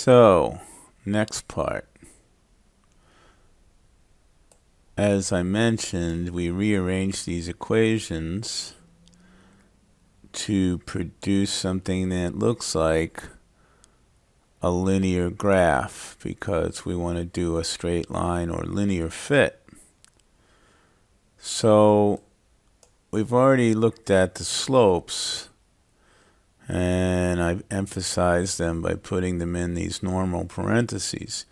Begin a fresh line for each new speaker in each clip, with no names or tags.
So, next part. As I mentioned, we rearranged these equations to produce something that looks like a linear graph because we want to do a straight line or linear fit. So we've already looked at the slopes, and I've emphasized them by putting them in these normal parentheses.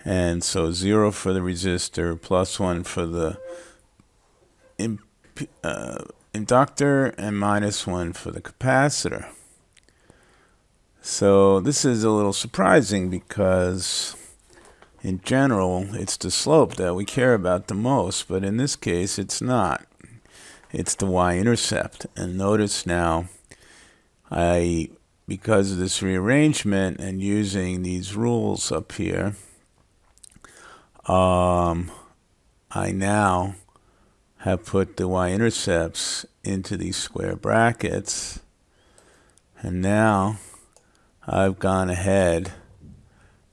And so 0 for the resistor, plus 1 for the inductor, and minus 1 for the capacitor. So this is a little surprising because in general it's the slope that we care about the most, but in this case it's not. It's the y-intercept. And notice now, because of this rearrangement and using these rules up here, I now have put the y-intercepts into these square brackets, and now I've gone ahead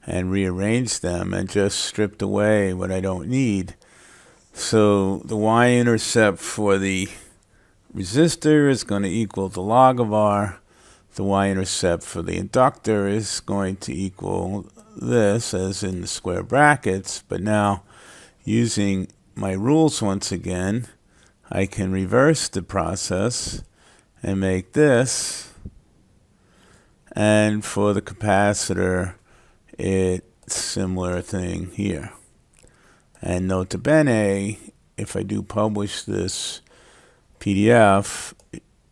and rearranged them and just stripped away what I don't need. So the y-intercept for the resistor is going to equal the log of R. The y-intercept for the inductor is going to equal this, as in the square brackets. But now, using my rules once again, I can reverse the process and make this. And for the capacitor, it's similar thing here. And nota bene, if I do publish this PDF,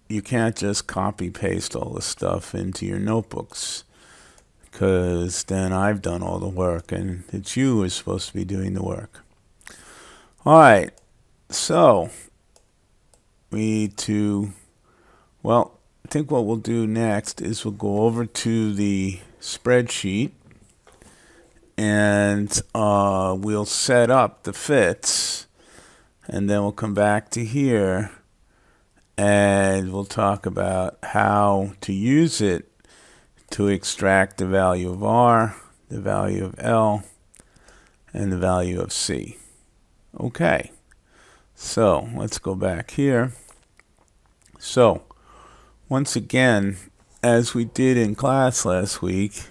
you can't just copy paste all this stuff into your notebooks, because then I've done all the work and it's you who's supposed to be doing the work. Alright, so we need to, well, I think what we'll do next is we'll go over to the spreadsheet and we'll set up the fits, and then we'll come back to here and we'll talk about how to use it to extract the value of R, the value of L, and the value of C. Okay, so let's go back here. So once again, as we did in class last week,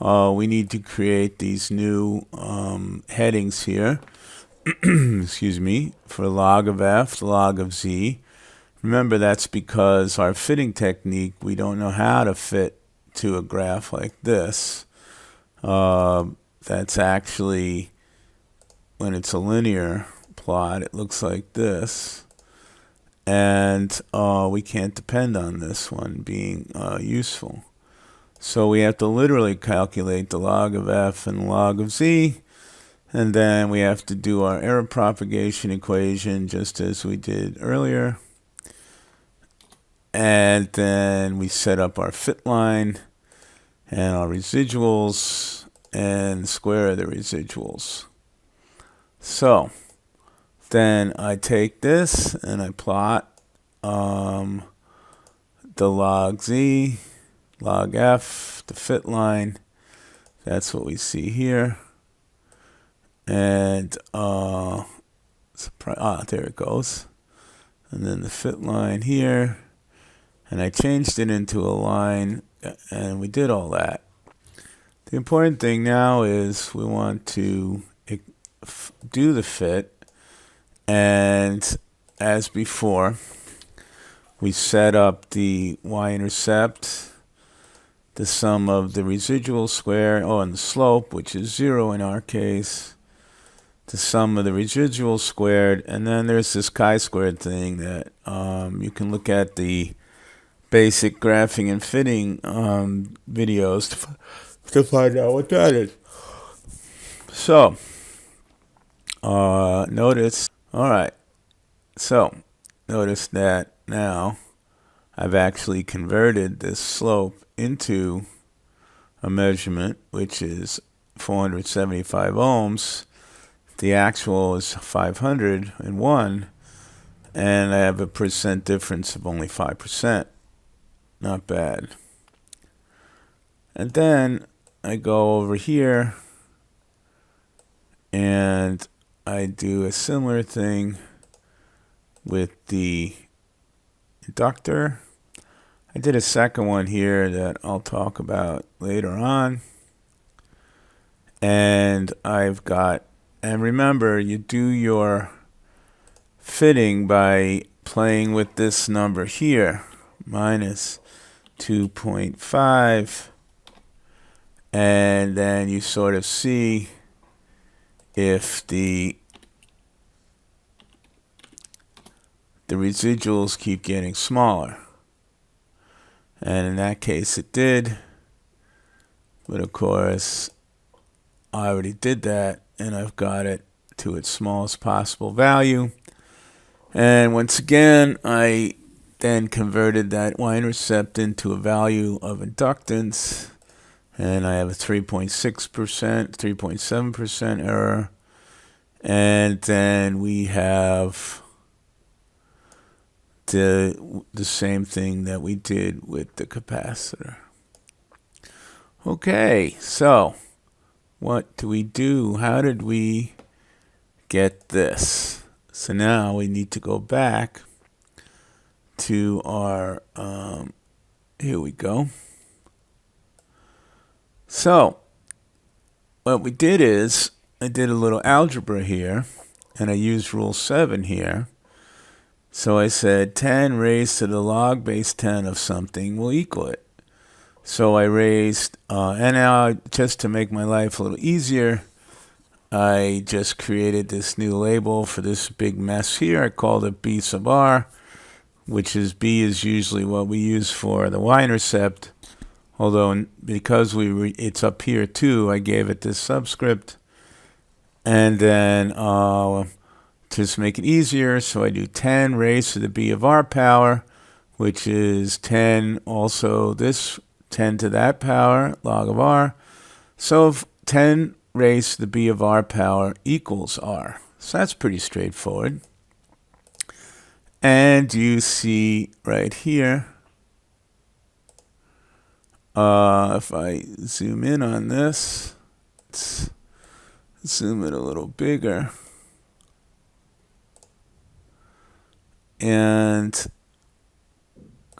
we need to create these new headings here. Excuse me, for log of F, log of Z. Remember, that's because our fitting technique, we don't know how to fit to a graph like this. That's actually, when it's a linear plot, it looks like this. And we can't depend on this one being useful. So we have to literally calculate the log of F and log of Z. And then we have to do our error propagation equation just as we did earlier. And then we set up our fit line and our residuals and square the residuals. So then I take this and I plot the log Z, log F, the fit line. That's what we see here. And there it goes. And then the fit line here. And I changed it into a line, and we did all that. The important thing now is we want to do the fit, and as before, we set up the y-intercept, the sum of the residual square, and the slope, which is 0 in our case, the sum of the residual squared, and then there's this chi-squared thing that you can look at the basic graphing and fitting videos to find out what that is. So notice that now I've actually converted this slope into a measurement, which is 475 ohms. The actual is 501, and I have a percent difference of only 5%. Not bad. And then I go over here and I do a similar thing with the inductor. I did a second one here that I'll talk about later on. And I've got, and remember, you do your fitting by playing with this number here, minus 2.5, and then you sort of see if the residuals keep getting smaller. And in that case it did, but of course I already did that and I've got it to its smallest possible value. And once again, I then converted that y-intercept into a value of inductance, and I have a 3.6%, 3.7% error. And then we have the same thing that we did with the capacitor. Okay, so what do we do? How did we get this? So now we need to go back to our, here we go. So what we did is I did a little algebra here, and I used rule 7 here. So I said 10 raised to the log base 10 of something will equal it. So I raised, and now just to make my life a little easier, I just created this new label for this big mess here. I called it B sub r, which is B is usually what we use for the y-intercept. Although because it's up here too, I gave it this subscript. And then just make it easier, so I do 10 raised to the B of r power, which is 10 also this 10 to that power, log of r. So if 10 raised to the B of r power equals r. So that's pretty straightforward. And you see right here, if I zoom in on this, let's zoom it a little bigger. And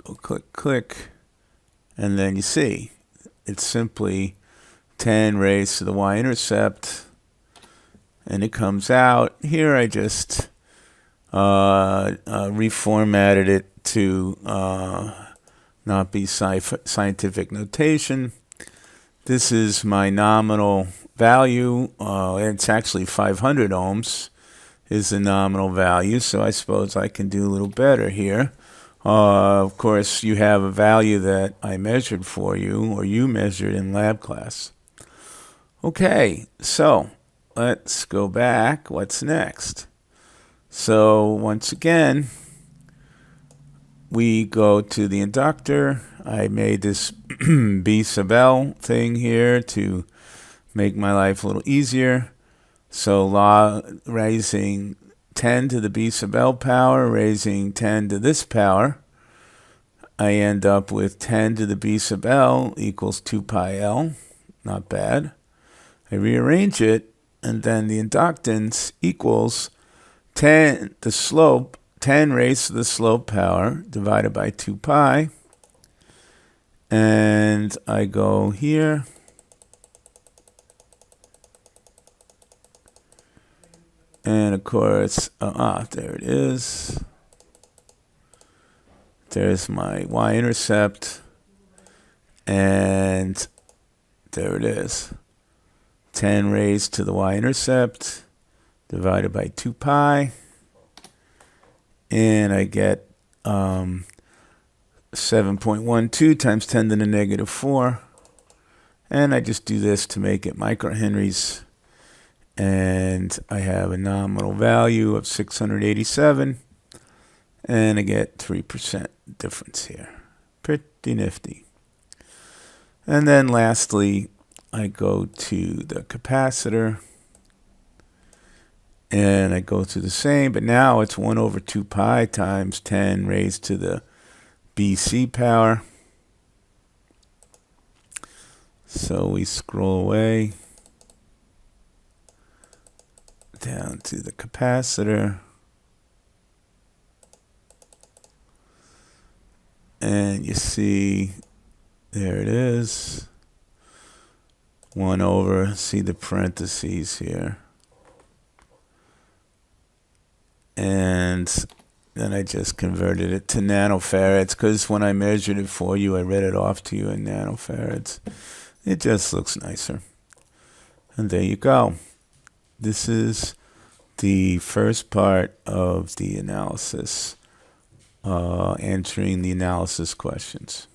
go click, and then you see it's simply 10 raised to the y-intercept, and it comes out. Here I just reformatted it to not be scientific notation. This is my nominal value. It's actually 500 ohms is the nominal value, so I suppose I can do a little better here. Of course, you have a value that I measured for you, or you measured in lab class. Okay, so let's go back. What's next? So once again, we go to the inductor. I made this B sub L thing here to make my life a little easier. So raising 10 to the B sub L power, raising 10 to this power, I end up with 10 to the B sub L equals 2 pi L. Not bad. I rearrange it, and then the inductance equals 10, the slope, 10 raised to the slope power divided by 2 pi. And I go here. And of course, there it is. There's my y-intercept. And there it is. 10 raised to the y-intercept divided by 2 pi. And I get 7.12 times 10 to the negative 4. And I just do this to make it microhenries. And I have a nominal value of 687, and I get 3% difference here. Pretty nifty. And then lastly, I go to the capacitor, and I go through the same, but now it's 1 over 2 pi times 10 raised to the BC power. So So we scroll away down to the capacitor. And you see, there it is. 1 over, see the parentheses here. And then I just converted it to nanofarads, because when I measured it for you, I read it off to you in nanofarads. It just looks nicer. And there you go. This is the first part of the analysis, answering the analysis questions.